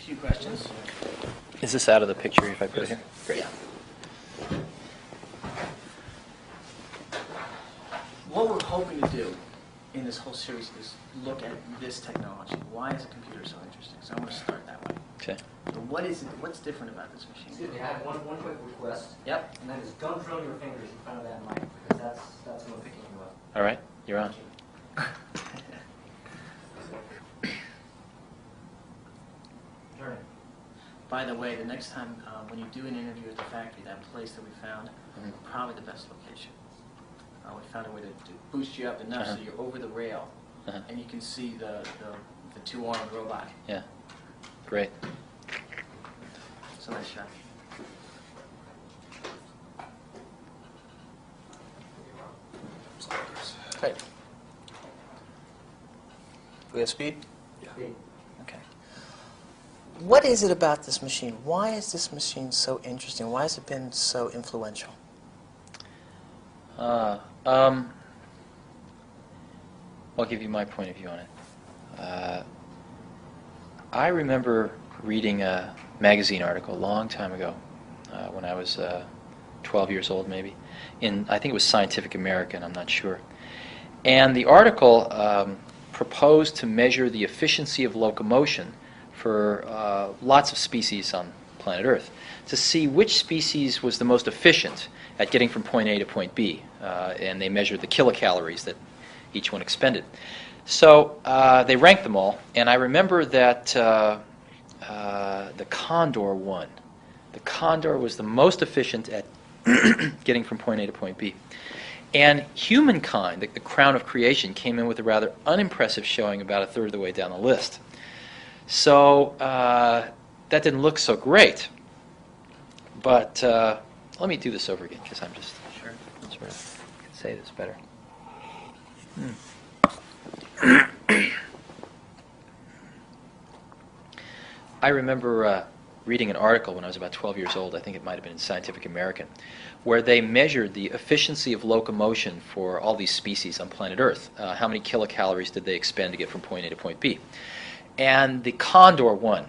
few questions. Is this out of the picture if I put it here? Great. Yeah. What we're hoping to do in this whole series is look at this technology. Why is a computer so interesting? So I'm going to start that way. Okay. So what is it? What's different about this machine? Excuse me, I have one quick request. Yep. And that is don't drill your fingers in front of that mic, because that's when we're picking you up. All right. You're on. Turn it. By the way, the next time when you do an interview at the factory, that place that we found, probably the best location. We found a way to boost you up enough so you're over the rail, and you can see the two-armed robot. Yeah. Great. It's a nice shot. Great. We have speed? Speed. Okay. What is it about this machine? Why is this machine so interesting? Why has it been so influential? I'll give you my point of view on it. I remember reading a magazine article a long time ago, when I was 12 years old maybe, I think it was Scientific American, I'm not sure. And the article proposed to measure the efficiency of locomotion for lots of species on planet Earth, to see which species was the most efficient at getting from point A to point B. And they measured the kilocalories that each one expended. So they ranked them all, and I remember that the Condor won. The Condor was the most efficient at getting from point A to point B. And humankind, the crown of creation, came in with a rather unimpressive showing about a third of the way down the list. So that didn't look so great. But let me do this over again, because I'm just Sure. sort of can say this better. I remember reading an article when I was about 12 years old, I think it might have been in Scientific American, where they measured the efficiency of locomotion for all these species on planet Earth. How many kilocalories did they expend to get from point A to point B? And the Condor won,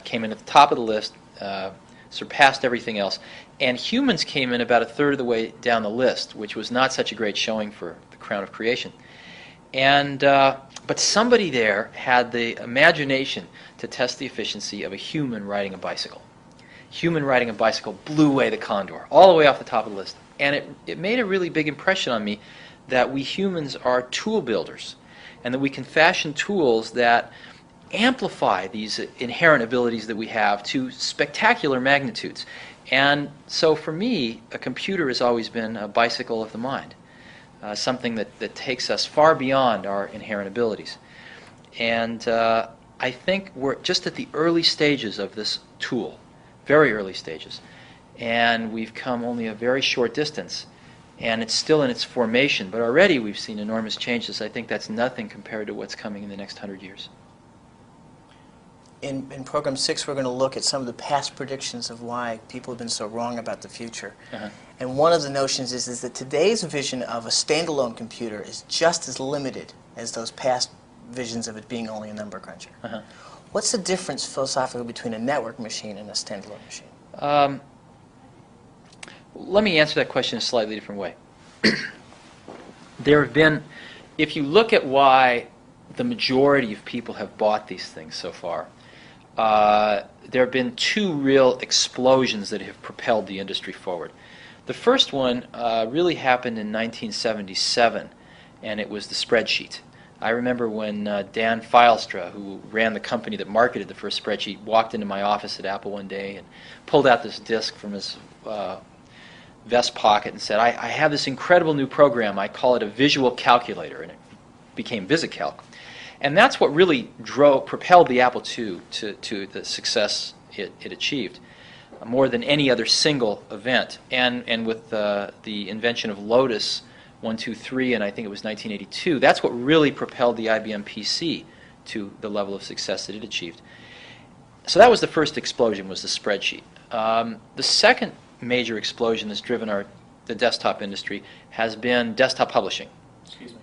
came in at the top of the list, surpassed everything else. And humans came in about a third of the way down the list, which was not such a great showing for the crown of creation. And but somebody there had the imagination to test the efficiency of a human riding a bicycle. Human riding a bicycle blew away the Condor, all the way off the top of the list. And it made a really big impression on me that we humans are tool builders, and that we can fashion tools that amplify these inherent abilities that we have to spectacular magnitudes. And so for me, a computer has always been a bicycle of the mind. Something that takes us far beyond our inherent abilities. And I think we're just at the early stages of this tool, very early stages. And we've come only a very short distance, and it's still in its formation, but already we've seen enormous changes. I think that's nothing compared to what's coming in the next 100 years. In Program 6, we're going to look at some of the past predictions of why people have been so wrong about the future. And one of the notions is that today's vision of a standalone computer is just as limited as those past visions of it being only a number cruncher. What's the difference philosophically between a network machine and a standalone machine? Let me answer that question in a slightly different way. There have been, if you look at why the majority of people have bought these things so far, there have been two real explosions that have propelled the industry forward. The first one really happened in 1977, and it was the spreadsheet. I remember when Dan Filestra, who ran the company that marketed the first spreadsheet, walked into my office at Apple one day and pulled out this disk from his vest pocket and said, I have this incredible new program. I call it a visual calculator, and it became VisiCalc. And that's what really propelled the Apple II to the success it achieved, more than any other single event. And with the invention of Lotus 123, and I think it was 1982, that's what really propelled the IBM PC to the level of success that it achieved. So that was the first explosion, was the spreadsheet. The second major explosion that's driven the desktop industry has been desktop publishing. Excuse me.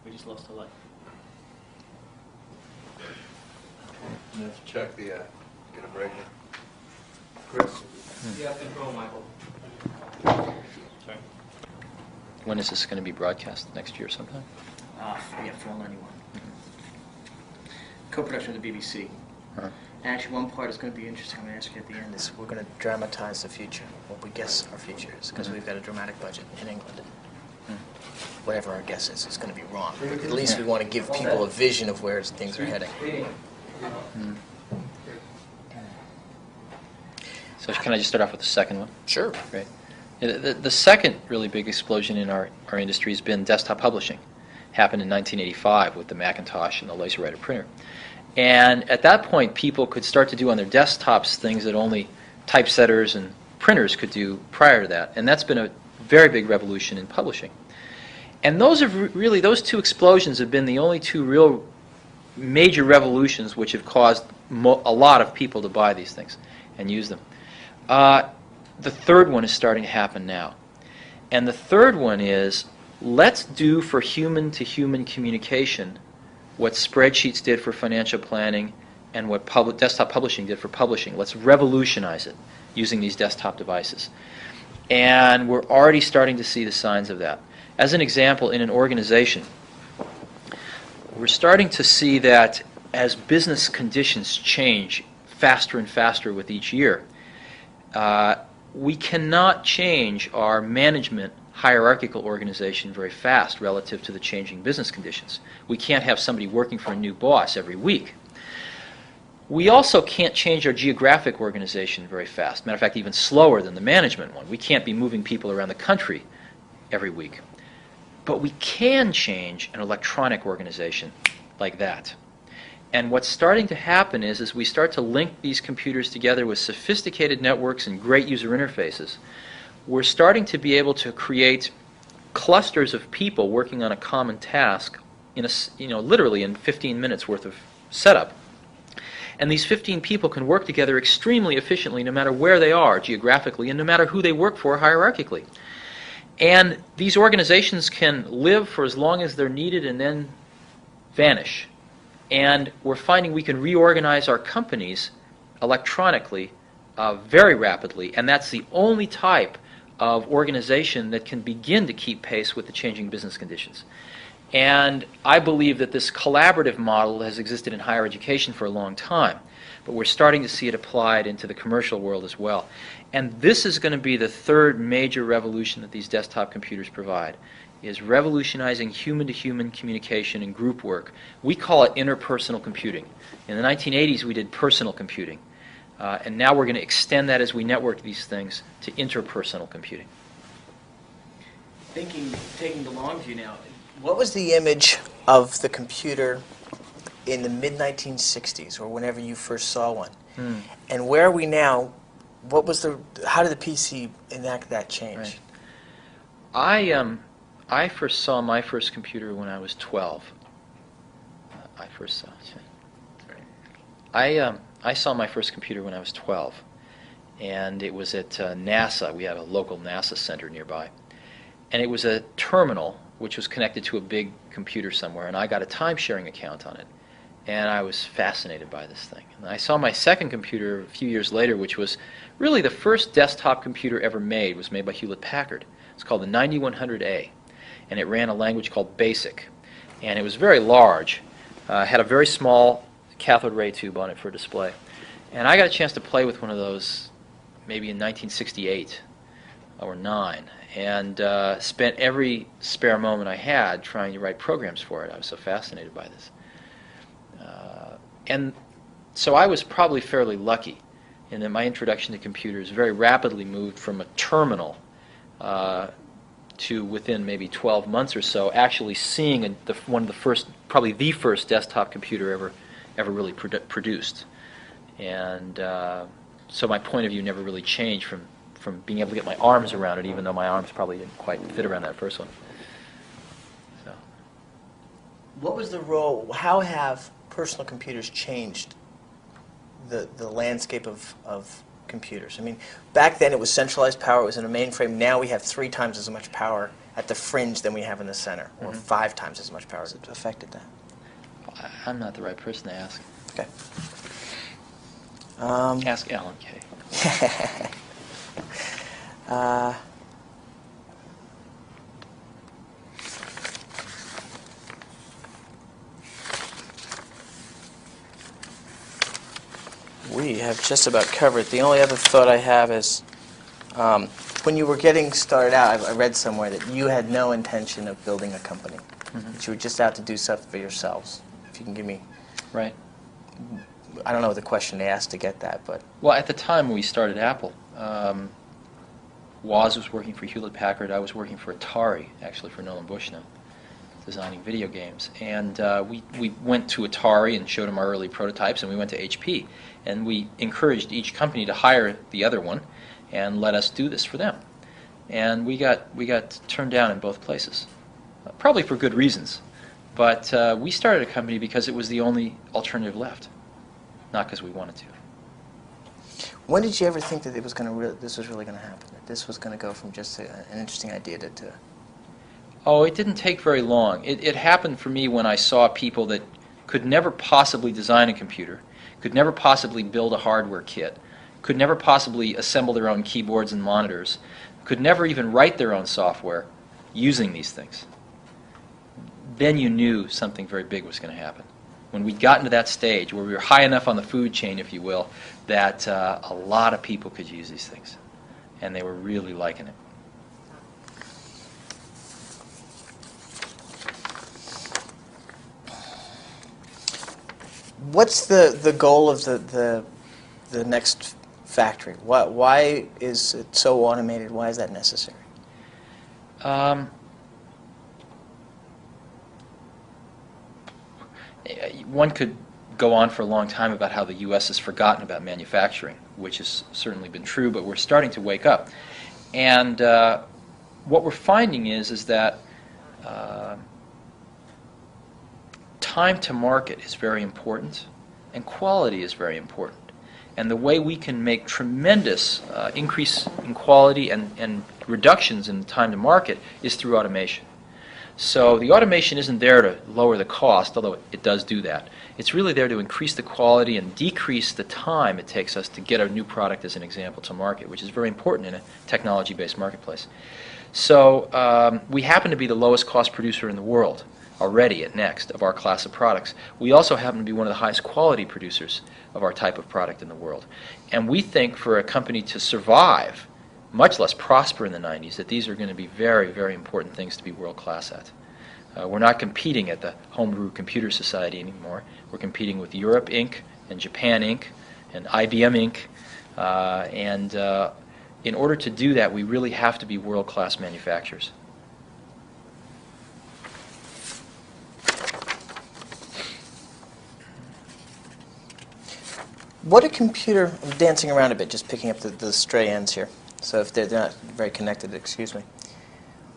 We just lost a light. You have to check the Get a break here. Chris? Yeah, control, Michael. When is this going to be broadcast? Next year sometime? Yeah, Fall 91. Co-production with the BBC. Uh-huh. And actually, one part is going to be interesting. I'm going to ask you at the end. Is we're going to dramatize the future, what we guess our future is, because we've got a dramatic budget in England. Whatever our guess is, it's going to be wrong. But at least we want to give people a vision of where things are heading. So can I just start off with the second one? Sure. Great. The second really big explosion in our industry has been desktop publishing. Happened in 1985 with the Macintosh and the LaserWriter printer. And at that point, people could start to do on their desktops things that only typesetters and printers could do prior to that. And that's been a very big revolution in publishing. And those two explosions have been the only two real major revolutions which have caused a lot of people to buy these things and use them. The third one is starting to happen now. And the third one is, let's do for human-to-human communication what spreadsheets did for financial planning and what desktop publishing did for publishing. Let's revolutionize it using these desktop devices. And we're already starting to see the signs of that. As an example, in an organization, we're starting to see that as business conditions change faster and faster with each year, we cannot change our management hierarchical organization very fast relative to the changing business conditions. We can't have somebody working for a new boss every week. We also can't change our geographic organization very fast. Matter of fact, even slower than the management one. We can't be moving people around the country every week. But we can change an electronic organization like that. And what's starting to happen is we start to link these computers together with sophisticated networks and great user interfaces, we're starting to be able to create clusters of people working on a common task in literally in 15 minutes worth of setup. And these 15 people can work together extremely efficiently no matter where they are geographically and no matter who they work for hierarchically. And these organizations can live for as long as they're needed and then vanish. And we're finding we can reorganize our companies electronically very rapidly, and that's the only type of organization that can begin to keep pace with the changing business conditions. And I believe that this collaborative model has existed in higher education for a long time, but we're starting to see it applied into the commercial world as well. And this is going to be the third major revolution that these desktop computers provide, is revolutionizing human-to-human communication and group work. We call it interpersonal computing. In the 1980s, we did personal computing. And now we're going to extend that as we network these things to interpersonal computing. Taking the long view now, what was the image of the computer in the mid-1960s or whenever you first saw one? And where are we now? How did the PC enact that change? Right. I first saw my first computer when I was 12. I saw my first computer when I was 12, and it was at NASA. We had a local NASA center nearby, and it was a terminal which was connected to a big computer somewhere, and I got a time-sharing account on it, and I was fascinated by this thing. And I saw my second computer a few years later, which was really the first desktop computer ever made. It was made by Hewlett-Packard. It's called the 9100A, and it ran a language called BASIC, and it was very large, had a very small cathode ray tube on it for display. And I got a chance to play with one of those maybe in 1968 or 9, and spent every spare moment I had trying to write programs for it. I was so fascinated by this. And so I was probably fairly lucky in that my introduction to computers very rapidly moved from a terminal to within maybe 12 months or so actually seeing one of the first, probably the first desktop computer ever really produced. And so my point of view never really changed from being able to get my arms around it, even though my arms probably didn't quite fit around that first one. So. What was the role, how have personal computers changed the landscape of computers? I mean, back then it was centralized power, it was in a mainframe. Now we have 3 times as much power at the fringe than we have in the center, or 5 times as much power. Has it affected that? I'm not the right person to ask. Okay. Ask Alan Kay. We have just about covered. The only other thought I have is, when you were getting started out, I read somewhere that you had no intention of building a company. That you were just out to do stuff for yourselves. If you can give me, Right. I don't know the question they asked to get that, but Well, at the time we started Apple, Woz was working for Hewlett-Packard. I was working for Atari, actually for Nolan Bushnell, designing video games. And we went to Atari and showed them our early prototypes, and we went to HP. And we encouraged each company to hire the other one and let us do this for them. And we got turned down in both places, probably for good reasons. But we started a company because it was the only alternative left, not because we wanted to. when did you ever think that it was going to this was really going to happen? That this was going to go from just an interesting idea to Oh, it didn't take very long. It happened for me when I saw people that could never possibly design a computer, could never possibly build a hardware kit, could never possibly assemble their own keyboards and monitors, could never even write their own software using these things. Then you knew something very big was going to happen. When we'd gotten to that stage where we were high enough on the food chain, if you will, that a lot of people could use these things, and they were really liking it. What's the goal of the next factory? Why is it so automated? Why is that necessary? One could go on for a long time about how the U.S. has forgotten about manufacturing, which has certainly been true, but we're starting to wake up. And what we're finding is that time to market is very important, and quality is very important. And the way we can make tremendous increase in quality and reductions in time to market is through automation. So the automation isn't there to lower the cost, although it does do that. It's really there to increase the quality and decrease the time it takes us to get a new product, as an example, to market, which is very important in a technology-based marketplace. So we happen to be the lowest cost producer in the world already at Next of our class of products. We also happen to be one of the highest quality producers of our type of product in the world. And we think for a company to survive, much less prosper in the 90s, that these are going to be very, very important things to be world-class at. We're not competing at the Homebrew Computer Society anymore. We're competing with Europe Inc. and Japan Inc. and IBM Inc. In order to do that, we really have to be world-class manufacturers. What a computer, I'm dancing around a bit, just picking up the stray ends here. So if they're not very connected, excuse me.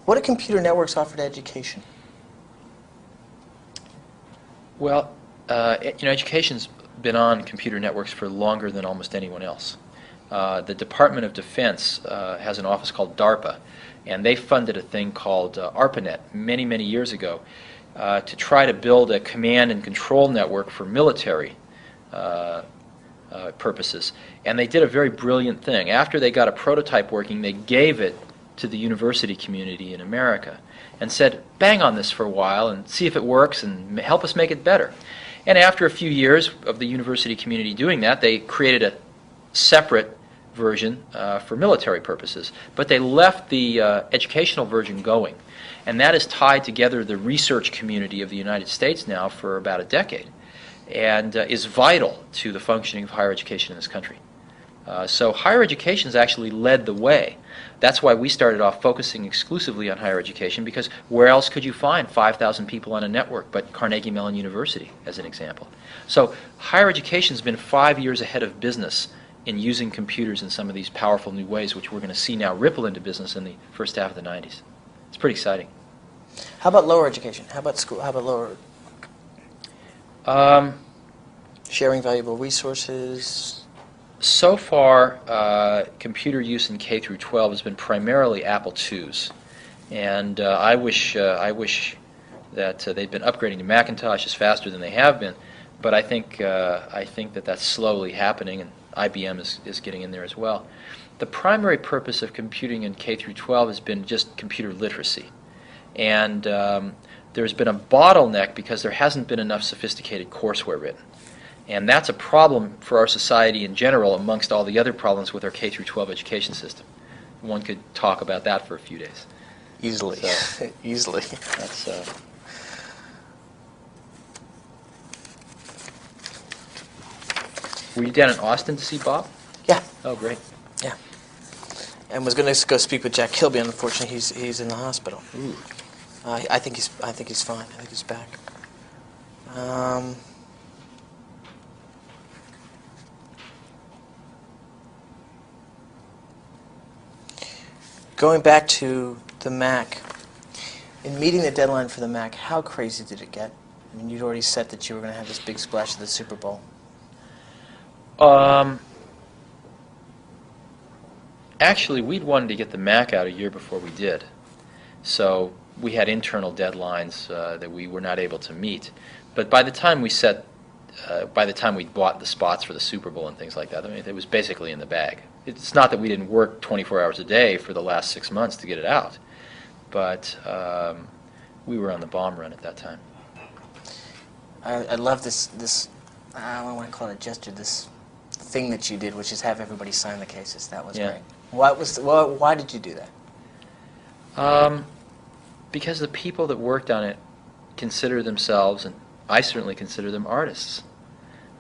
What do computer networks offer to education? Well, education's been on computer networks for longer than almost anyone else. The Department of Defense has an office called DARPA, and they funded a thing called ARPANET many, many years ago to try to build a command and control network for military purposes. And they did a very brilliant thing. After they got a prototype working, they gave it to the university community in America and said, bang on this for a while and see if it works and help us make it better. And after a few years of the university community doing that, they created a separate version for military purposes. But they left the educational version going. And that has tied together the research community of the United States now for about a decade, and is vital to the functioning of higher education in this country. So higher education has actually led the way. That's why we started off focusing exclusively on higher education, because where else could you find 5,000 people on a network but Carnegie Mellon University, as an example? So higher education has been 5 years ahead of business in using computers in some of these powerful new ways, which we're going to see now ripple into business in the first half of the 90s. It's pretty exciting. How about lower education? How about school? How about lower? Sharing valuable resources? So far, computer use in K through 12 has been primarily Apple IIs, and I wish that they'd been upgrading to Macintoshes faster than they have been. But I think that that's slowly happening, and IBM is getting in there as well. The primary purpose of computing in K through 12 has been just computer literacy. And there's been a bottleneck because there hasn't been enough sophisticated courseware written. And that's a problem for our society in general amongst all the other problems with our K through 12 education system. One could talk about that for a few days. Easily. So, Easily. that's, were you down in Austin to see Bob? Yeah. Oh, great. Yeah. And was going to go speak with Jack Kilby. Unfortunately, he's in the hospital. Ooh. I think he's fine. I think he's back. Going back to the Mac, in meeting the deadline for the Mac, how crazy did it get? I mean, you'd already said that you were going to have this big splash at the Super Bowl. Actually, we'd wanted to get the Mac out a year before we did. So we had internal deadlines that we were not able to meet. But by the time we bought the spots for the Super Bowl and things like that, I mean, it was basically in the bag. It's not that we didn't work 24 hours a day for the last 6 months to get it out, but we were on the bomb run at that time. I love this I don't want to call it a gesture, this thing that you did, which is have everybody sign the cases. That was Yeah. great. Why did you do that? Because the people that worked on it consider themselves, and I certainly consider them, artists.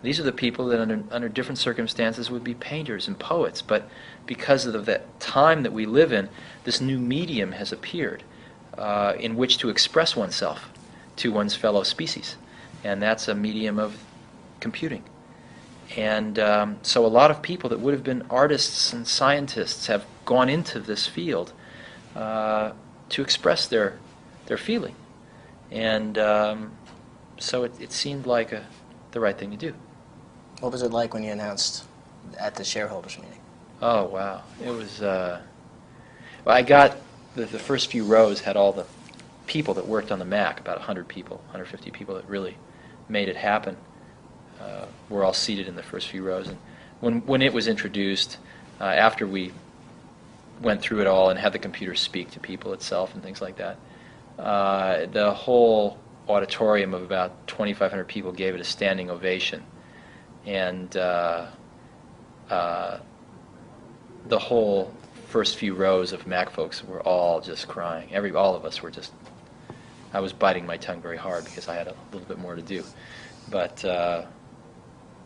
These are the people that under different circumstances would be painters and poets, but because of that time that we live in, this new medium has appeared in which to express oneself to one's fellow species, and that's a medium of computing. And so a lot of people that would have been artists and scientists have gone into this field to express their feeling. And so it seemed like the right thing to do. What was it like when you announced at the shareholders meeting? Oh, wow. It was, well, I got, the first few rows had all the people that worked on the Mac, about 100 people, 150 people that really made it happen. Were all seated in the first few rows. And when it was introduced, after we went through it all and had the computer speak to people itself and things like that, the whole auditorium of about 2,500 people gave it a standing ovation. And the whole first few rows of Mac folks were all just crying. All of us were just, I was biting my tongue very hard because I had a little bit more to do. But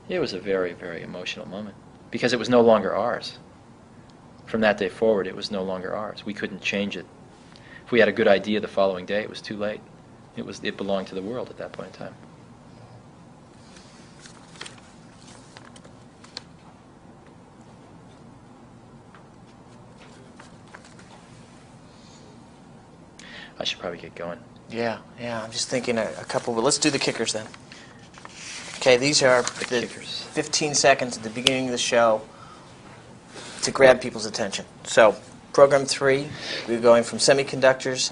it was a very, very emotional moment because it was no longer ours. From that day forward, it was no longer ours. We couldn't change it. If we had a good idea the following day, it was too late. It belonged to the world at that point in time. I should probably get going. Yeah. I'm just thinking a couple, but let's do the kickers then. Okay, these are The the kickers. 15 seconds at the beginning of the show to grab people's attention. So, program 3, we're going from semiconductors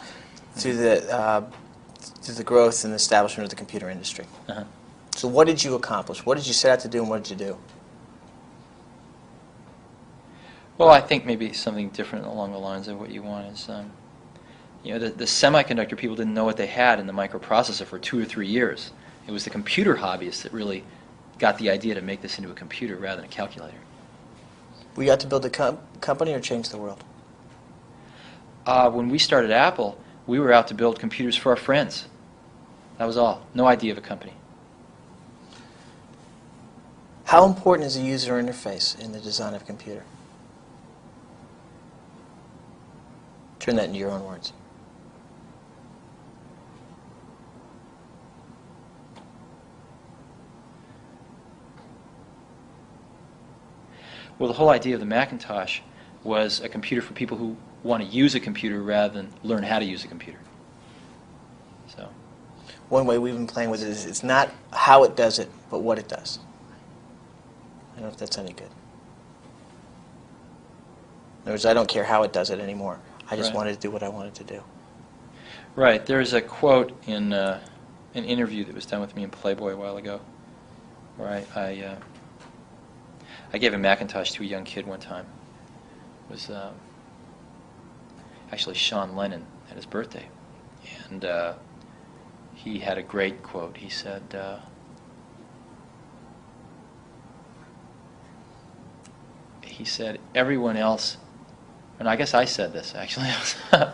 to the growth and establishment of the computer industry. Uh-huh. So, what did you accomplish? What did you set out to do, and what did you do? Well, I think maybe something different along the lines of what you want is, the semiconductor people didn't know what they had in the microprocessor for 2 or 3 years. It was the computer hobbyists that really got the idea to make this into a computer rather than a calculator. Were you out to build a company or change the world? When we started Apple, we were out to build computers for our friends. That was all. No idea of a company. How important is the user interface in the design of a computer? Turn that into your own words. Well, the whole idea of the Macintosh was a computer for people who want to use a computer rather than learn how to use a computer. So, One way we've been playing with it is it's not how it does it, but what it does. I don't know if that's any good. In other words, I don't care how it does it anymore. I just Right. wanted to do what I wanted to do. right, there's a quote in an interview that was done with me in Playboy a while ago, where I gave a Macintosh to a young kid one time. It was actually Sean Lennon at his birthday. And he had a great quote. He said, everyone else, and I guess I said this actually. Oh,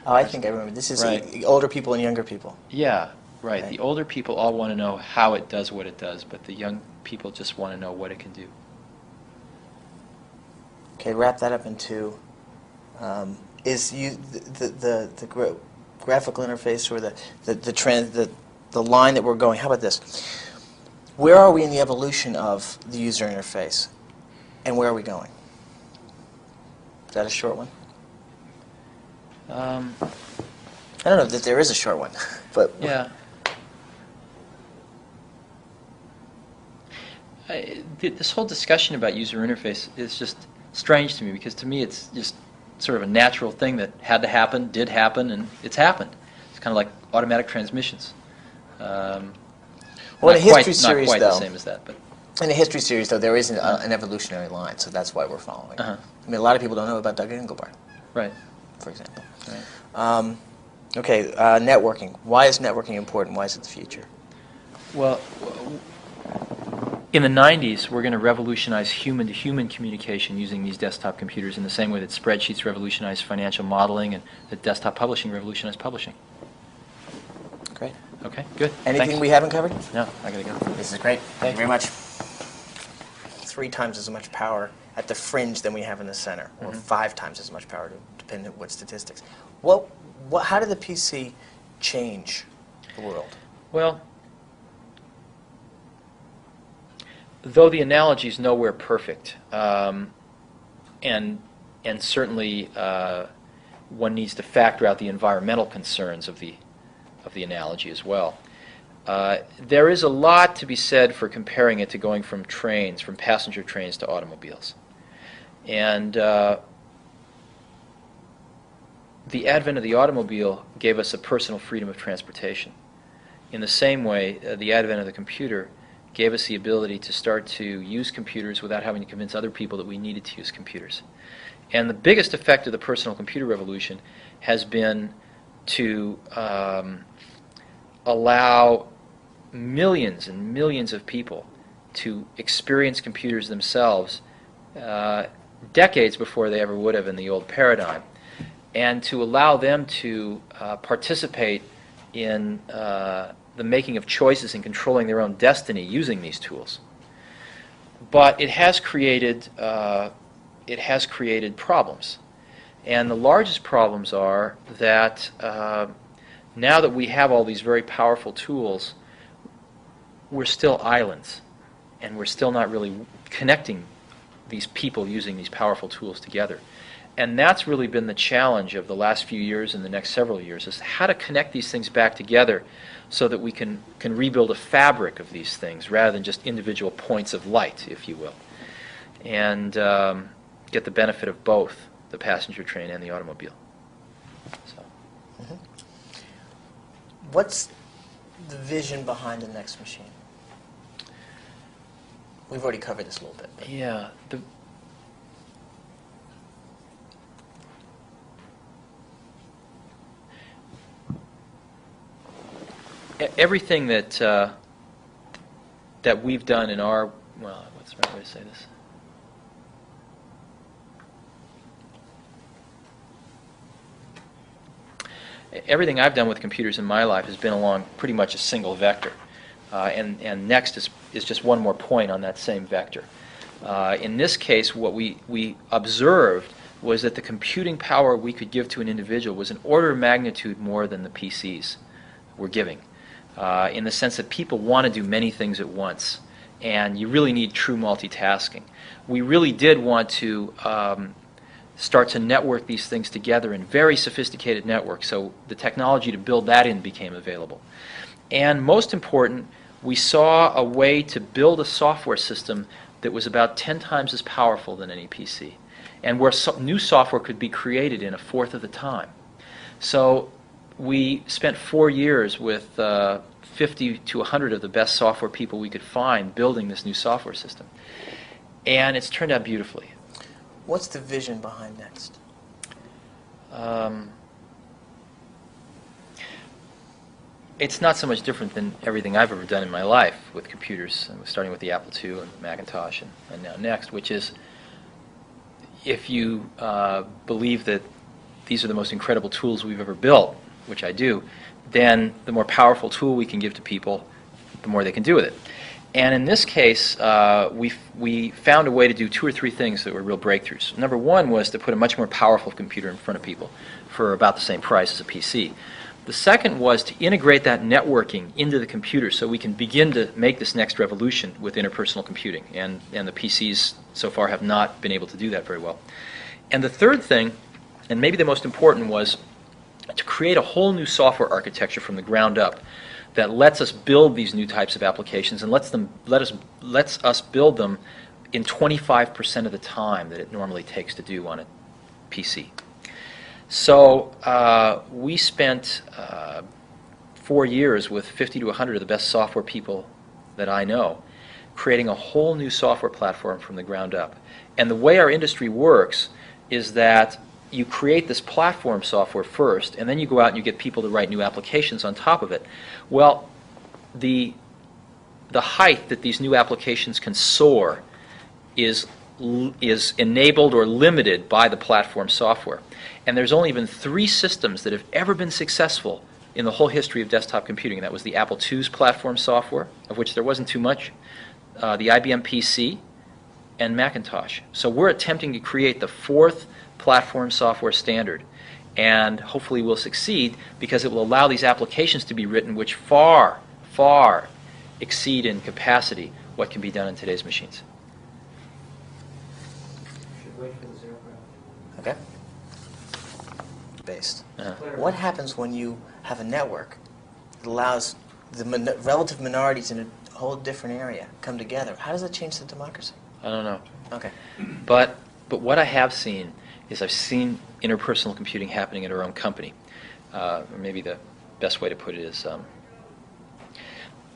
I think I remember. This is Right. older people and younger people. Yeah, right. Right. The older people all want to know how it does what it does, but the young people just want to know what it can do. Okay, wrap that up into is you the graphical interface or the line that we're going. How about this? Where are we in the evolution of the user interface, and where are we going? Is that a short one? I don't know that there is a short one, but Yeah. This whole discussion about user interface is just strange to me, because to me it's just sort of a natural thing that had to happen, did happen, and it's happened. It's kind of like automatic transmissions. Well, in a Not history quite, series, not quite though, the same as that, but in a history series, though, there is an evolutionary line, so that's why we're following. Uh-huh. I mean, a lot of people don't know about Doug Engelbart, right. for example. Right. Okay, networking. Why is networking important? Why is it the future? Well, in the 90s, we're going to revolutionize human-to-human communication using these desktop computers in the same way that spreadsheets revolutionized financial modeling and that desktop publishing revolutionized publishing. Great. Okay, good. Anything Thanks. we haven't covered? No, I got to go. This is great. Thank you you. very much. 3 times as much power at the fringe than we have in the center, or 5 times as much power, depending on what statistics. How did the PC change the world? Well, though the analogy is nowhere perfect, and certainly one needs to factor out the environmental concerns of the analogy as well. There is a lot to be said for comparing it to going from passenger trains to automobiles. And the advent of the automobile gave us a personal freedom of transportation. In the same way, the advent of the computer gave us the ability to start to use computers without having to convince other people that we needed to use computers. And the biggest effect of the personal computer revolution has been to allow millions and millions of people to experience computers themselves decades before they ever would have in the old paradigm, and to allow them to participate in the making of choices and controlling their own destiny using these tools. But it has created problems, and the largest problems are that now that we have all these very powerful tools, we're still islands, and we're still not really connecting these people using these powerful tools together. And that's really been the challenge of the last few years and the next several years, is how to connect these things back together so that we can rebuild a fabric of these things rather than just individual points of light, if you will, and get the benefit of both the passenger train and the automobile. So. What's the vision behind the next machine? We've already covered this a little bit. But. Yeah. Everything that we've done in our, well, what's the right way to say this? Everything I've done with computers in my life has been along pretty much a single vector. And next is just one more point on that same vector. In this case, what we observed was that the computing power we could give to an individual was an order of magnitude more than the PCs were giving, in the sense that people want to do many things at once, and you really need true multitasking. We really did want to start to network these things together in very sophisticated networks, so the technology to build that in became available. And most important, we saw a way to build a software system that was about 10 times as powerful than any PC, and where new software could be created in a fourth of the time. So we spent 4 years with 50 to 100 of the best software people we could find building this new software system. And it's turned out beautifully. What's the vision behind Next? It's not so much different than everything I've ever done in my life with computers, starting with the Apple II and Macintosh and now Next, which is if you believe that these are the most incredible tools we've ever built, which I do, then the more powerful tool we can give to people, the more they can do with it. And in this case, we found a way to do 2 or 3 things that were real breakthroughs. Number one was to put a much more powerful computer in front of people for about the same price as a PC. The second was to integrate that networking into the computer so we can begin to make this next revolution with interpersonal computing. And the PCs so far have not been able to do that very well. And the third thing, and maybe the most important, was to create a whole new software architecture from the ground up that lets us build these new types of applications and lets us build them in 25% of the time that it normally takes to do on a PC. So we spent 4 years with 50 to 100 of the best software people that I know, creating a whole new software platform from the ground up. And the way our industry works is that you create this platform software first, and then you go out and you get people to write new applications on top of it. Well, the height that these new applications can soar is enabled or limited by the platform software. And there's only been 3 systems that have ever been successful in the whole history of desktop computing. That was the Apple II's platform software, of which there wasn't too much, the IBM PC, and Macintosh. So we're attempting to create the 4th platform software standard, and hopefully we'll succeed because it will allow these applications to be written which far, far exceed in capacity what can be done in today's machines. Should wait for the zero graph. Okay. Based. Clear. What happens when you have a network that allows the relative minorities in a whole different area come together? How does that change the democracy? I don't know. Okay. But what I have seen is I've seen interpersonal computing happening at our own company. Or maybe the best way to put it is,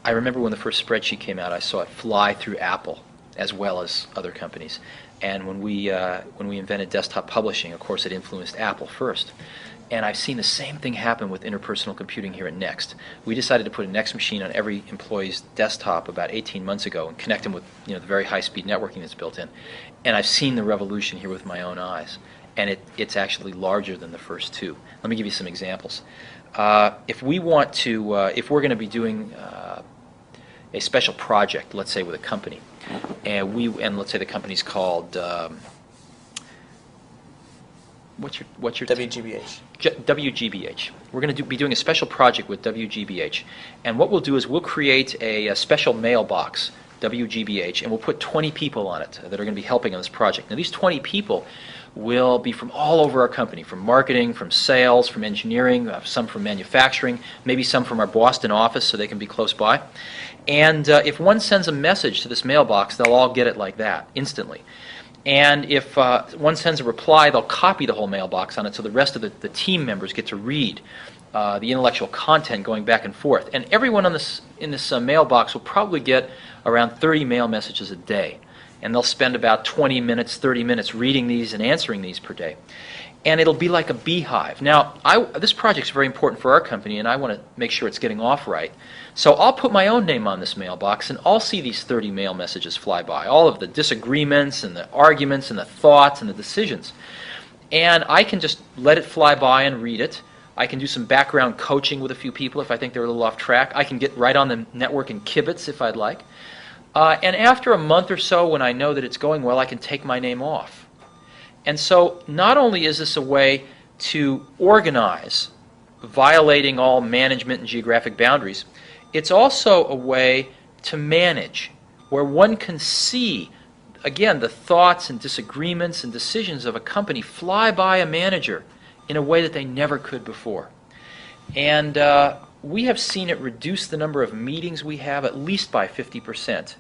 I remember when the first spreadsheet came out, I saw it fly through Apple as well as other companies. And when we invented desktop publishing, of course, it influenced Apple first. And I've seen the same thing happen with interpersonal computing here at Next. We decided to put a Next machine on every employee's desktop about 18 months ago and connect them with the very high-speed networking that's built in. And I've seen the revolution here with my own eyes. And it's actually larger than the first 2. Let me give you some examples. If we're going to be doing a special project, let's say with a company, and let's say the company's called what's your WGBH. WGBH. We're going to be doing a special project with WGBH, and what we'll do is we'll create a special mailbox, WGBH, and we'll put 20 people on it that are going to be helping on this project. Now, these 20 people will be from all over our company, from marketing, from sales, from engineering, some from manufacturing, maybe some from our Boston office so they can be close by. And if one sends a message to this mailbox, they'll all get it like that, instantly. And if one sends a reply, they'll copy the whole mailbox on it so the rest of the team members get to read the intellectual content going back and forth. And everyone in this mailbox will probably get around 30 mail messages a day. And they'll spend about 20 minutes, 30 minutes reading these and answering these per day. And it'll be like a beehive. Now, this project's very important for our company, and I want to make sure it's getting off right. So I'll put my own name on this mailbox, and I'll see these 30 mail messages fly by, all of the disagreements and the arguments and the thoughts and the decisions. And I can just let it fly by and read it. I can do some background coaching with a few people if I think they're a little off track. I can get right on the network and kibitz if I'd like. And after a month or so, when I know that it's going well, I can take my name off. And so not only is this a way to organize, violating all management and geographic boundaries, it's also a way to manage, where one can see, again, the thoughts and disagreements and decisions of a company fly by a manager in a way that they never could before. And we have seen it reduce the number of meetings we have at least by 50%.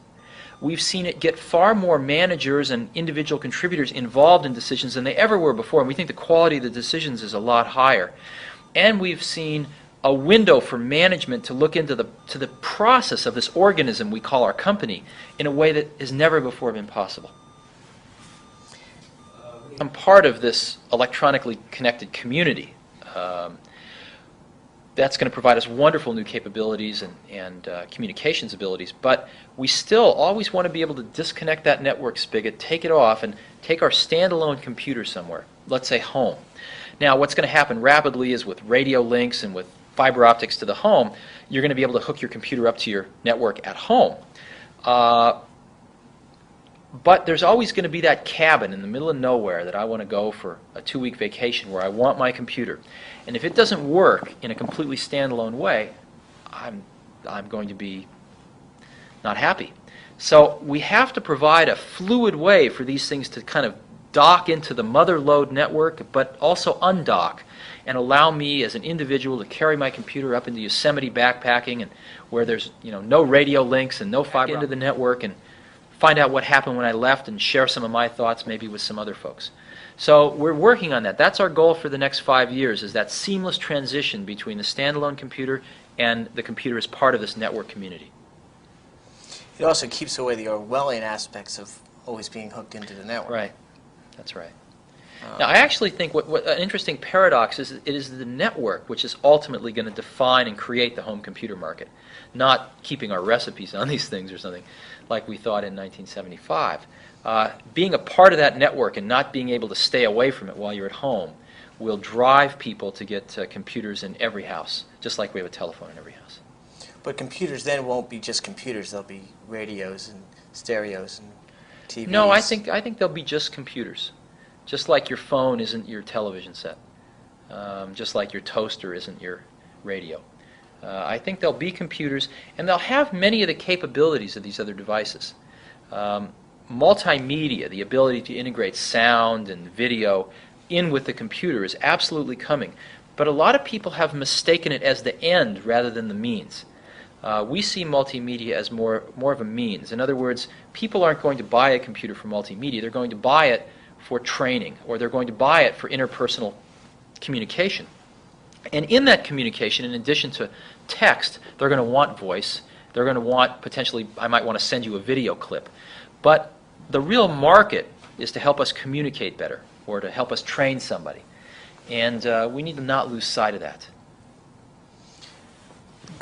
We've seen it get far more managers and individual contributors involved in decisions than they ever were before, and we think the quality of the decisions is a lot higher. And we've seen a window for management to look into the process of this organism we call our company in a way that has never before been possible. I'm part of this electronically connected community. That's going to provide us wonderful new capabilities and communications abilities, but we still always want to be able to disconnect that network spigot, take it off, and take our standalone computer somewhere, let's say home. Now, what's going to happen rapidly is with radio links and with fiber optics to the home, you're going to be able to hook your computer up to your network at home. But there's always going to be that cabin in the middle of nowhere that I want to go for a 2-week vacation where I want my computer. And if it doesn't work in a completely standalone way, I'm going to be not happy. So we have to provide a fluid way for these things to kind of dock into the mother load network, but also undock and allow me as an individual to carry my computer up into Yosemite backpacking and where there's no radio links and no fiber into the network, and find out what happened when I left and share some of my thoughts maybe with some other folks. So we're working on that. That's our goal for the next 5 years, is that seamless transition between the standalone computer and the computer as part of this network community. It also keeps away the Orwellian aspects of always being hooked into the network. Right. That's right. Now, I actually think what an interesting paradox is, it is the network which is ultimately going to define and create the home computer market, not keeping our recipes on these things or something like we thought in 1975. Being a part of that network and not being able to stay away from it while you're at home will drive people to get computers in every house, just like we have a telephone in every house. But computers then won't be just computers. They'll be radios and stereos and TVs. No, I think they'll be just computers. Just like your phone isn't your television set. Just like your toaster isn't your radio. I think they'll be computers, and they'll have many of the capabilities of these other devices. Multimedia, the ability to integrate sound and video in with the computer, is absolutely coming. But a lot of people have mistaken it as the end rather than the means. We see multimedia as more of a means. In other words, people aren't going to buy a computer for multimedia. They're going to buy it for training, or they're going to buy it for interpersonal communication. And in that communication, in addition to text, they're going to want voice. They're going to want, potentially, I might want to send you a video clip. But the real market is to help us communicate better, or to help us train somebody. And we need to not lose sight of that.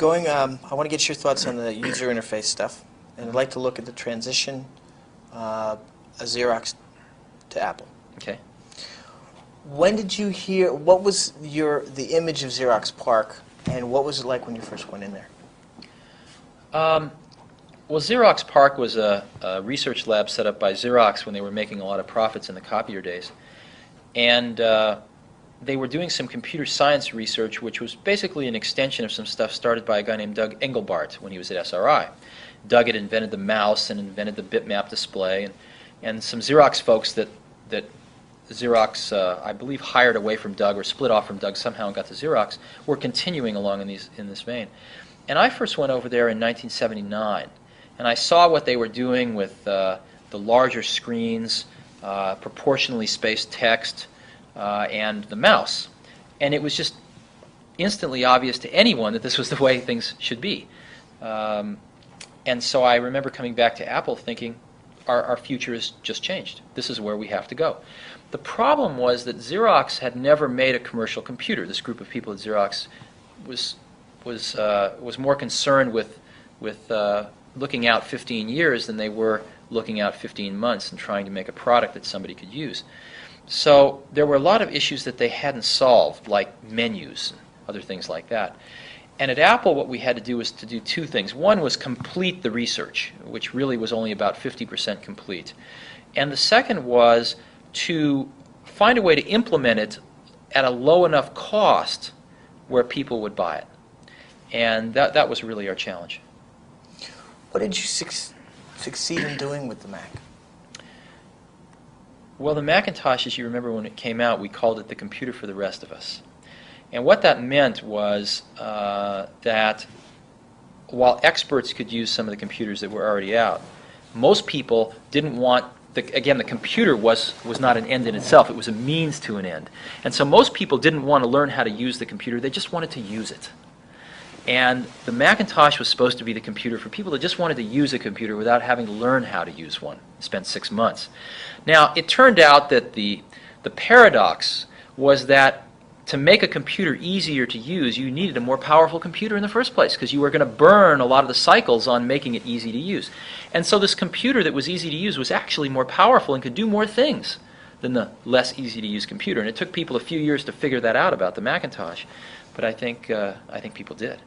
I want to get your thoughts on the user interface stuff, and I'd like to look at the transition of Xerox to Apple. Okay. When did you hear? What was the image of Xerox PARC, and what was it like when you first went in there? Well, Xerox PARC was a research lab set up by Xerox when they were making a lot of profits in the copier days, and they were doing some computer science research, which was basically an extension of some stuff started by a guy named Doug Engelbart when he was at SRI. Doug had invented the mouse and invented the bitmap display, and some Xerox folks that Xerox, I believe, hired away from Doug or split off from Doug somehow and got to Xerox, were continuing along in this vein. And I first went over there in 1979, and I saw what they were doing with the larger screens, proportionally spaced text, and the mouse. And it was just instantly obvious to anyone that this was the way things should be. And so I remember coming back to Apple thinking, our future has just changed. This is where we have to go. The problem was that Xerox had never made a commercial computer. This group of people at Xerox was more concerned with looking out 15 years than they were looking out 15 months and trying to make a product that somebody could use. So there were a lot of issues that they hadn't solved, like menus and other things like that. And at Apple, what we had to do was to do two things. One was complete the research, which really was only about 50% complete. And the second was to find a way to implement it at a low enough cost where people would buy it. And that was really our challenge. What did you succeed in doing with the Mac? Well, the Macintosh, as you remember when it came out, we called it the computer for the rest of us. And what that meant was that while experts could use some of the computers that were already out, most people didn't want, again, the computer was not an end in itself. It was a means to an end. And so most people didn't want to learn how to use the computer. They just wanted to use it. And the Macintosh was supposed to be the computer for people that just wanted to use a computer without having to learn how to use one. Spent 6 months. Now, it turned out that the paradox was that to make a computer easier to use, you needed a more powerful computer in the first place, because you were going to burn a lot of the cycles on making it easy to use. And so this computer that was easy to use was actually more powerful and could do more things than the less easy to use computer. And it took people a few years to figure that out about the Macintosh, but I think people did.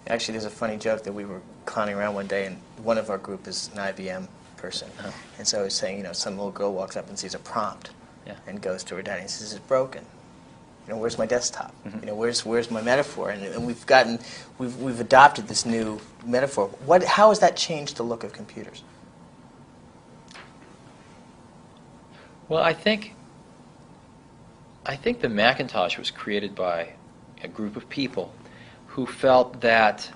Actually, there's a funny joke that we were clowning around one day, and one of our group is an IBM person. Oh. And so I was saying, some little girl walks up and sees a prompt, Yeah. and goes to her daddy and says, "It's broken. Where's my desktop? Mm-hmm. Where's my metaphor?" And we've adopted this new metaphor. How has that changed the look of computers? Well, I think the Macintosh was created by a group of people who felt that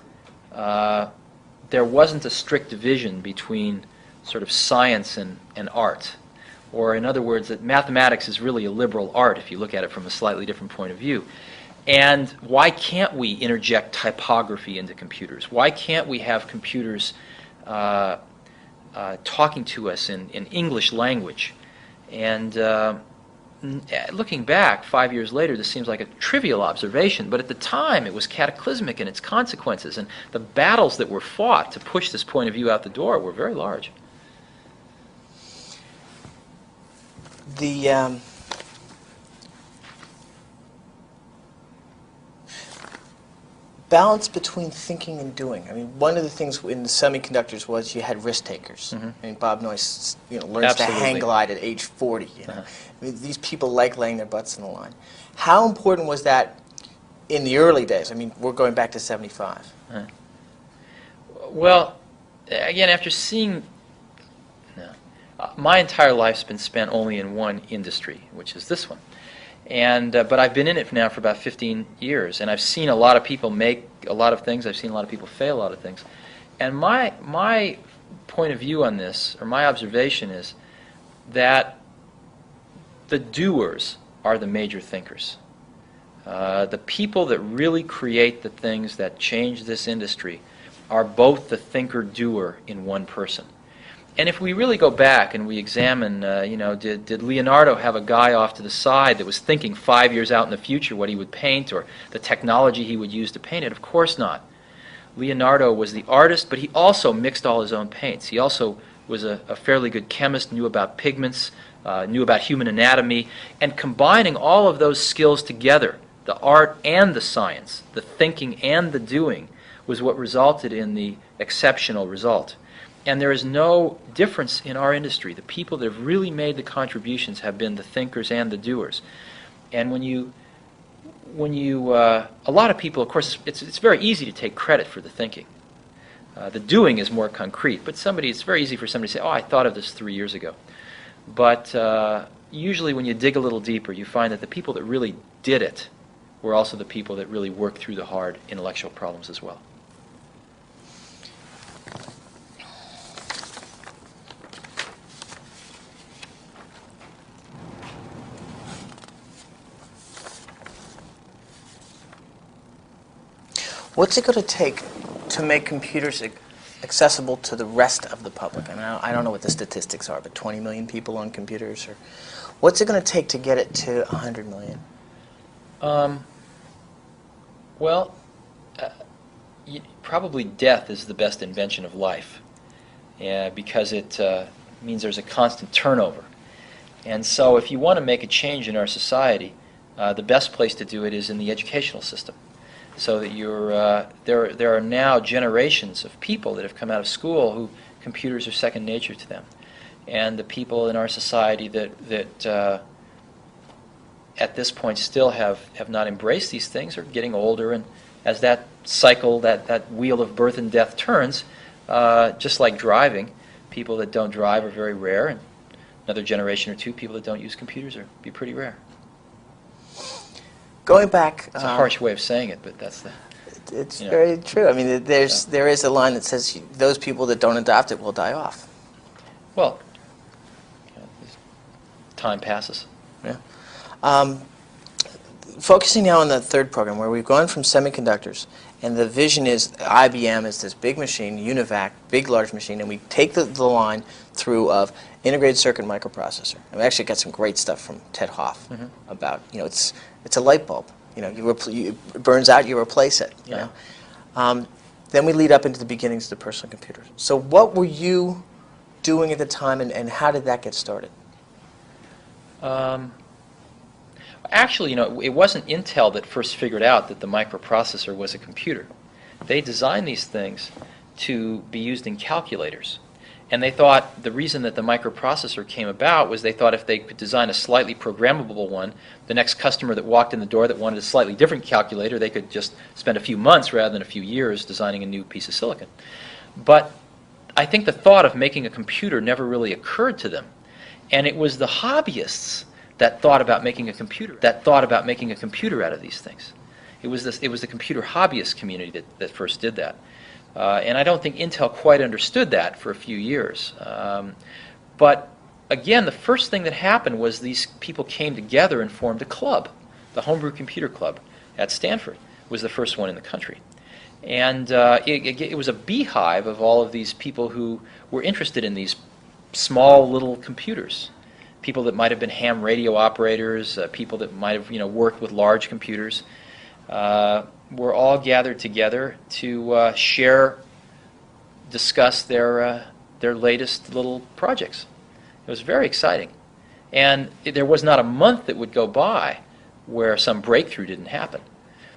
there wasn't a strict division between sort of science and art. Or in other words, that mathematics is really a liberal art if you look at it from a slightly different point of view. And why can't we interject typography into computers? Why can't we have computers talking to us in English language? And looking back 5 years later, this seems like a trivial observation, but at the time it was cataclysmic in its consequences, and the battles that were fought to push this point of view out the door were very large. The balance between thinking and doing. I mean, one of the things in the semiconductors was you had risk takers. Mhm. I mean, Bob Noyce, learns to Absolutely. hang glide at age 40. Uh-huh. I mean, these people like laying their butts on the line. How important was that in the early days? I mean, we're going back to 75. Well, again, after seeing... my entire life's been spent only in one industry, which is this one. And but I've been in it now for about 15 years, and I've seen a lot of people make a lot of things. I've seen a lot of people fail a lot of things. And my point of view on this, or my observation, is that the doers are the major thinkers. The people that really create the things that change this industry are both the thinker-doer in one person. And if we really go back and we examine, did Leonardo have a guy off to the side that was thinking 5 years out in the future what he would paint or the technology he would use to paint it? Of course not. Leonardo was the artist, but he also mixed all his own paints. He also was a fairly good chemist, knew about pigments, knew about human anatomy, and combining all of those skills together, the art and the science, the thinking and the doing, was what resulted in the exceptional result. And there is no difference in our industry. The people that have really made the contributions have been the thinkers and the doers. And when you a lot of people, of course, it's very easy to take credit for the thinking. The doing is more concrete, but it's very easy for somebody to say, "Oh, I thought of this 3 years ago." But usually when you dig a little deeper, you find that the people that really did it were also the people that really worked through the hard intellectual problems as well. What's it going to take to make computers accessible to the rest of the public? I mean, I don't know what the statistics are, but 20 million people on computers? Or what's it going to take to get it to 100 million? Probably death is the best invention of life, because it means there's a constant turnover. And so if you want to make a change in our society, the best place to do it is in the educational system. So that there are now generations of people that have come out of school who computers are second nature to them. And the people in our society that at this point still have not embraced these things are getting older, and as that cycle, that wheel of birth and death turns, just like driving, people that don't drive are very rare, and another generation or two, people that don't use computers are be pretty rare. Going back, It's a harsh way of saying it, but that's the... It's Yeah. very true. I mean, there is a line that says those people that don't adopt it will die off. Well, time passes. Yeah. focusing now on the third program, where we've gone from semiconductors, and the vision is IBM is this big machine, UNIVAC, big large machine, and we take the line through of integrated circuit microprocessor. And we actually got some great stuff from Ted Hoff about, it's a light bulb. It burns out, you replace it. You know. Then we lead up into the beginnings of the personal computer. So what were you doing at the time, and how did that get started? Actually, it wasn't Intel that first figured out that the microprocessor was a computer. They designed these things to be used in calculators. And they thought the reason that the microprocessor came about was they thought if they could design a slightly programmable one, the next customer that walked in the door that wanted a slightly different calculator, they could just spend a few months rather than a few years designing a new piece of silicon. But I think the thought of making a computer never really occurred to them. And it was the hobbyists that thought about making a computer, out of these things. It was the computer hobbyist community that first did that. And I don't think Intel quite understood that for a few years. But again, the first thing that happened was these people came together and formed a club. The Homebrew Computer Club at Stanford was the first one in the country. And it was a beehive of all of these people who were interested in these small little computers. People that might have been ham radio operators, people that might have worked with large computers, were all gathered together to discuss their latest little projects. It was very exciting, and there was not a month that would go by where some breakthrough didn't happen.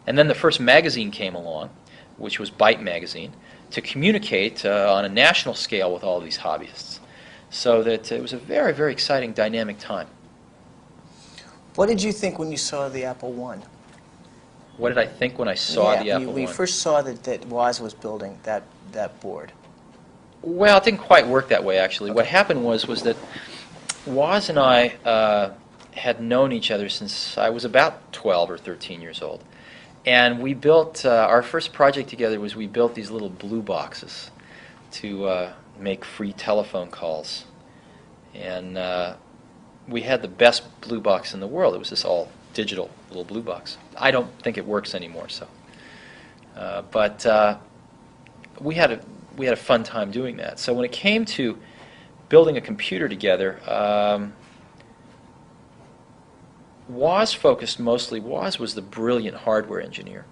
And then the first magazine came along, which was Byte magazine, to communicate on a national scale with all these hobbyists. So that it was a very, very exciting, dynamic time. What did you think when you saw the Apple I? What did I think when I saw the Apple I? We first saw that Woz was building that board. Well, it didn't quite work that way, actually. Okay. What happened was that Woz and I had known each other since I was about 12 or 13 years old. And we built, our first project together was we built these little blue boxes to make free telephone calls. And we had the best blue box in the world. It was this all digital little blue box. I don't think it works anymore, so. But we had a fun time doing that. So when it came to building a computer together, Woz was the brilliant hardware engineer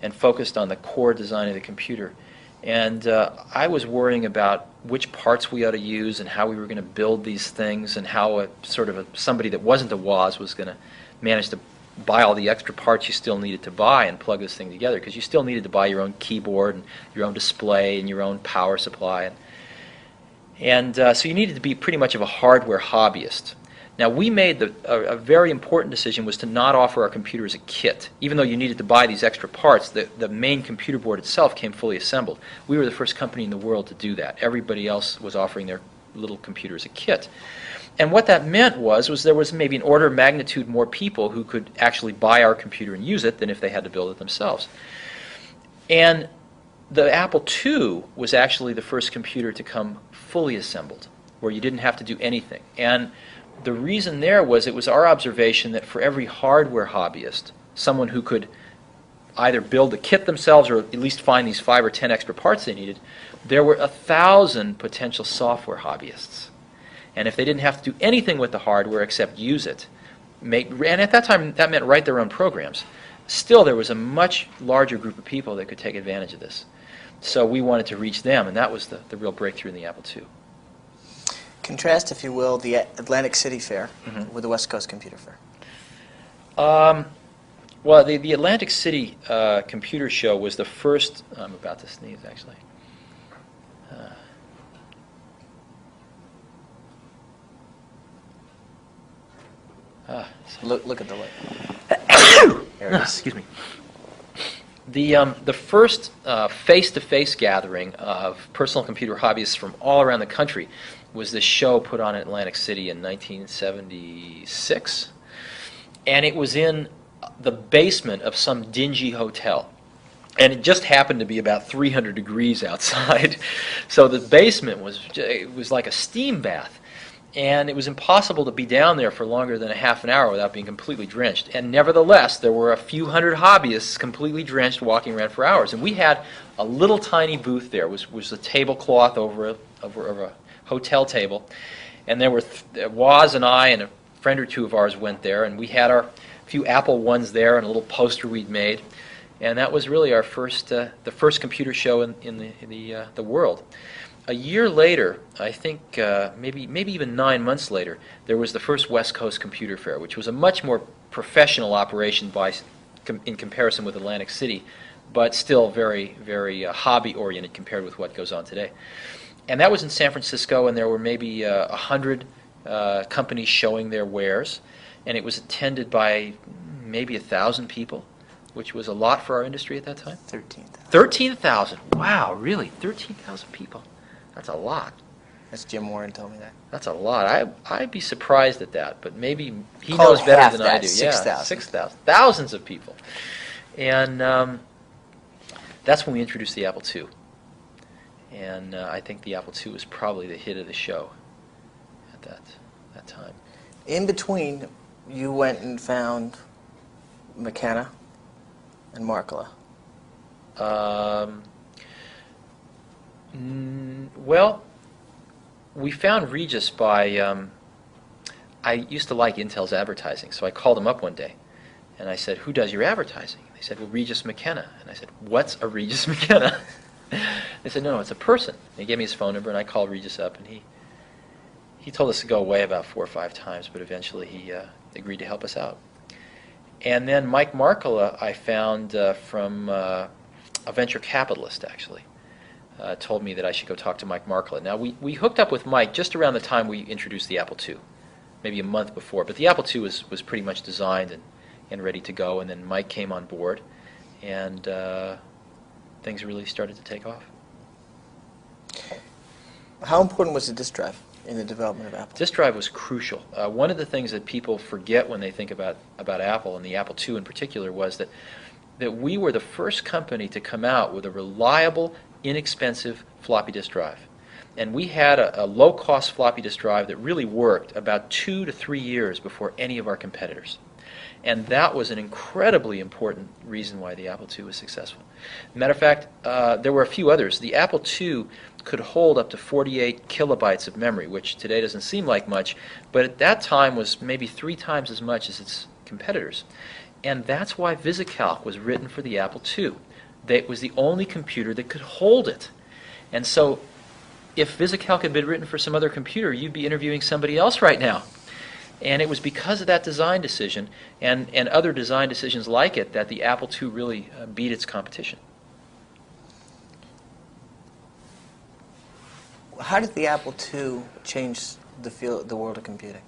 and focused on the core design of the computer. And I was worrying about which parts we ought to use and how we were going to build these things and how somebody that wasn't a Woz was going to manage to buy all the extra parts you still needed to buy and plug this thing together, because you still needed to buy your own keyboard and your own display and your own power supply. And so you needed to be pretty much of a hardware hobbyist. Now, we made a very important decision was to not offer our computer as a kit. Even though you needed to buy these extra parts, the main computer board itself came fully assembled. We were the first company in the world to do that. Everybody else was offering their little computer as a kit. And what that meant was there was maybe an order of magnitude more people who could actually buy our computer and use it than if they had to build it themselves. And the Apple II was actually the first computer to come fully assembled, where you didn't have to do anything. And the reason there was it was our observation that for every hardware hobbyist, someone who could either build the kit themselves or at least find these 5 or 10 extra parts they needed, there were 1,000 potential software hobbyists. And if they didn't have to do anything with the hardware except use it, and at that time that meant write their own programs, still there was a much larger group of people that could take advantage of this. So we wanted to reach them, and that was the real breakthrough in the Apple II. Contrast, if you will, the Atlantic City Fair with the West Coast Computer Fair. Well, the Atlantic City Computer Show was the first. I'm about to sneeze, actually. Look at the light. There it is. Excuse me. The first face-to-face gathering of personal computer hobbyists from all around the country was this show put on in Atlantic City in 1976, and it was in the basement of some dingy hotel, and it just happened to be about 300 degrees outside, so the basement was like a steam bath, and it was impossible to be down there for longer than a half an hour without being completely drenched. And nevertheless, there were a few hundred hobbyists completely drenched walking around for hours. And we had a little tiny booth there. It was a tablecloth over a hotel table. And there were Woz and I and a friend or two of ours went there, and we had our few Apple ones there and a little poster we'd made. And that was really our first, the first computer show in the world. A year later, I think maybe even 9 months later, there was the first West Coast Computer Fair, which was a much more professional operation in comparison with Atlantic City, but still very, very hobby-oriented compared with what goes on today. And that was in San Francisco, and there were maybe 100 companies showing their wares, and it was attended by maybe 1,000 people, which was a lot for our industry at that time. 13,000. 13,000. Wow, really? 13,000 people. That's a lot. That's Jim Warren told me that. That's a lot. I'd be surprised at that, but maybe he Call knows it better half than that, I do. 6,000. Yeah, 6,000. Thousands of people. And that's when we introduced the Apple II. And I think the Apple II was probably the hit of the show at that time. In between, you went and found McKenna and Markkula. Well, we found Regus by, I used to like Intel's advertising, so I called them up one day, and I said, who does your advertising? They said, well, Regus McKenna. And I said, what's a Regus McKenna? They said, no, it's a person. And he gave me his phone number, and I called Regus up, and he told us to go away about 4 or 5 times, but eventually he agreed to help us out. And then Mike Markkula I found from a venture capitalist, actually. Told me that I should go talk to Mike Markkula. Now, we hooked up with Mike just around the time we introduced the Apple II, maybe a month before. But the Apple II was pretty much designed and ready to go, and then Mike came on board, and things really started to take off. How important was the disk drive in the development of Apple? Disk drive was crucial. One of the things that people forget when they think about Apple, and the Apple II in particular, was that we were the first company to come out with a reliable, inexpensive floppy disk drive. And we had a low-cost floppy disk drive that really worked about 2 to 3 years before any of our competitors. And that was an incredibly important reason why the Apple II was successful. Matter of fact, there were a few others. The Apple II could hold up to 48 kilobytes of memory, which today doesn't seem like much, but at that time was maybe 3 times as much as its competitors. And that's why VisiCalc was written for the Apple II. It was the only computer that could hold it. And so if VisiCalc had been written for some other computer, you'd be interviewing somebody else right now. And it was because of that design decision and other design decisions like it that the Apple II really beat its competition. How did the Apple II change the world of computing?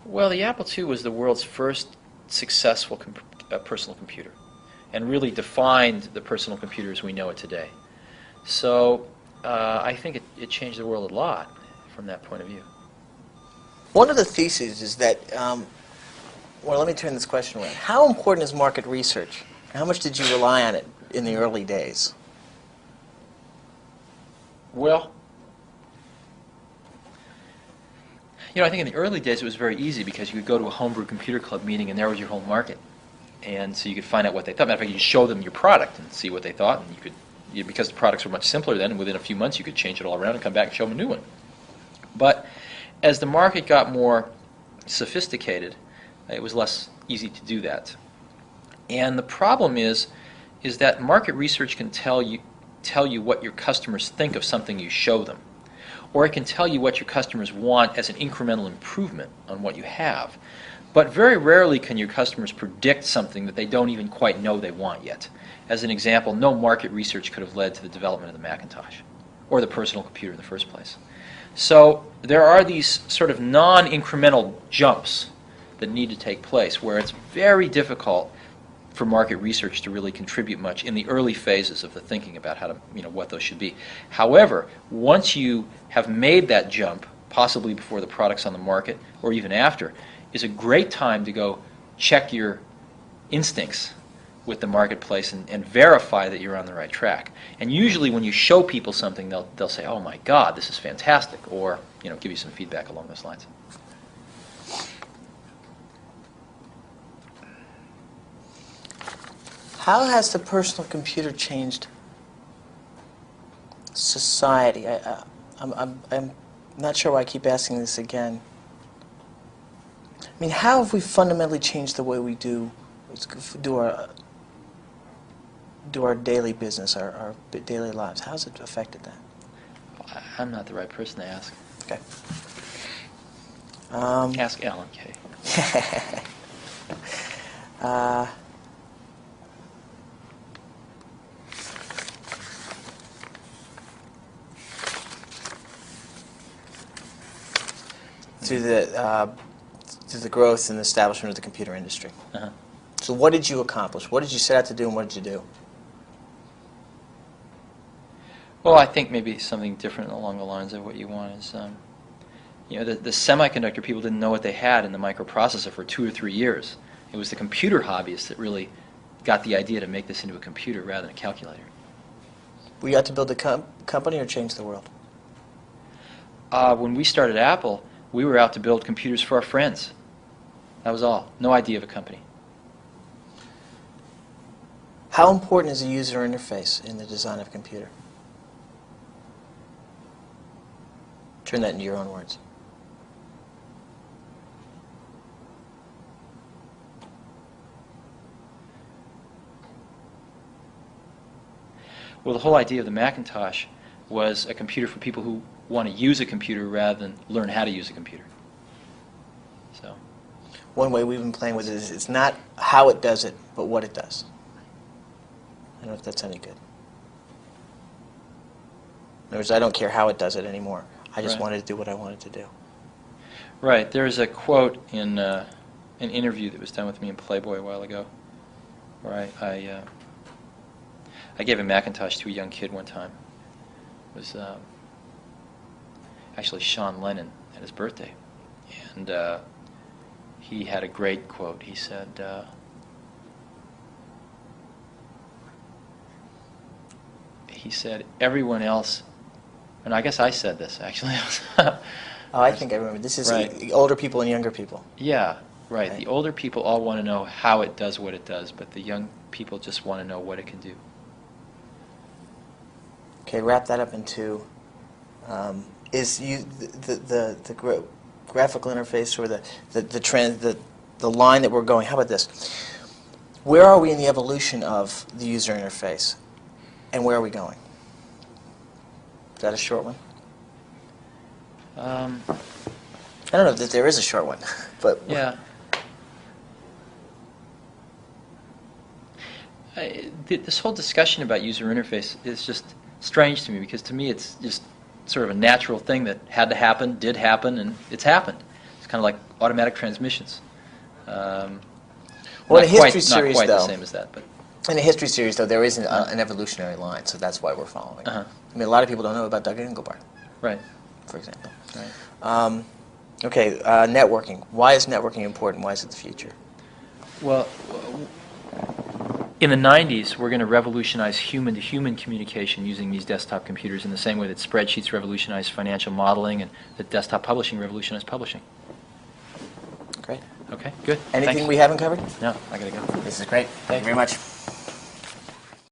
Well, the Apple II was the world's first successful personal computer and really defined the personal computer as we know it today. So I think it changed the world a lot from that point of view. One of the theses is that, well, let me turn this question around. How important is market research? How much did you rely on it in the early days? Well, I think in the early days it was very easy because you could go to a homebrew computer club meeting and there was your whole market. And so you could find out what they thought. Matter of fact, you could show them your product and see what they thought. And you could, because the products were much simpler then, within a few months you could change it all around and come back and show them a new one. But as the market got more sophisticated, it was less easy to do that. And the problem is that market research can tell you what your customers think of something you show them. Or it can tell you what your customers want as an incremental improvement on what you have. But very rarely can your customers predict something that they don't even quite know they want yet. As an example, no market research could have led to the development of the Macintosh or the personal computer in the first place. So there are these sort of non-incremental jumps that need to take place where it's very difficult for market research to really contribute much in the early phases of the thinking about how to, what those should be. However, once you have made that jump, possibly before the product's on the market or even after, is a great time to go check your instincts with the marketplace and verify that you're on the right track. And usually when you show people something, they'll say, "Oh my God, this is fantastic," or give you some feedback along those lines. How has the personal computer changed society? I'm not sure why I keep asking this again. I mean, how have we fundamentally changed the way we do our daily business, our daily lives? How's it affected that? I'm not the right person to ask. Okay. Ask Alan Kay. Through the growth and establishment of the computer industry. Uh-huh. So what did you accomplish? What did you set out to do, and what did you do? Well, I think maybe something different along the lines of what you want is, the semiconductor people didn't know what they had in the microprocessor for 2 or 3 years. It was the computer hobbyists that really got the idea to make this into a computer rather than a calculator. Were you out to build a company or change the world? When we started Apple, we were out to build computers for our friends. That was all. No idea of a company. How important is a user interface in the design of a computer? Turn that into your own words. Well, the whole idea of the Macintosh was a computer for people who want to use a computer rather than learn how to use a computer. So, One way we've been playing with it is it's not how it does it, but what it does. I don't know if that's any good. In other words, I don't care how it does it anymore. I just Right. wanted to do what I wanted to do. right, there's a quote in an interview that was done with me in Playboy a while ago, where I gave a Macintosh to a young kid one time. It was actually Sean Lennon at his birthday, and he had a great quote. He said, everyone else, and I guess I said this actually. Oh, I think I remember. This is Right. older people and younger people. Yeah, right. Right. The older people all want to know how it does what it does, but the young people just want to know what it can do. Okay, wrap that up into graphical interface or the line that we're going. How about this? Where are we in the evolution of the user interface, and where are we going? Is that a short one? I don't know that there is a short one, but Yeah. This whole discussion about user interface is just strange to me, because to me it's just sort of a natural thing that had to happen, did happen, and it's happened. It's kind of like automatic transmissions. Well, in a history series, not quite the though, same as that, but in a history series, though, there is an evolutionary line, so that's why we're following. Uh-huh. I mean, a lot of people don't know about Doug Engelbart, right. for example. Right. Okay, networking. Why is networking important? Why is it the future? Well, in the 90s, we're going to revolutionize human-to-human communication using these desktop computers in the same way that spreadsheets revolutionized financial modeling and that desktop publishing revolutionized publishing. Great. Okay, good. Anything Thanks. we haven't covered? No, I got to go. This is great. Thank you very much.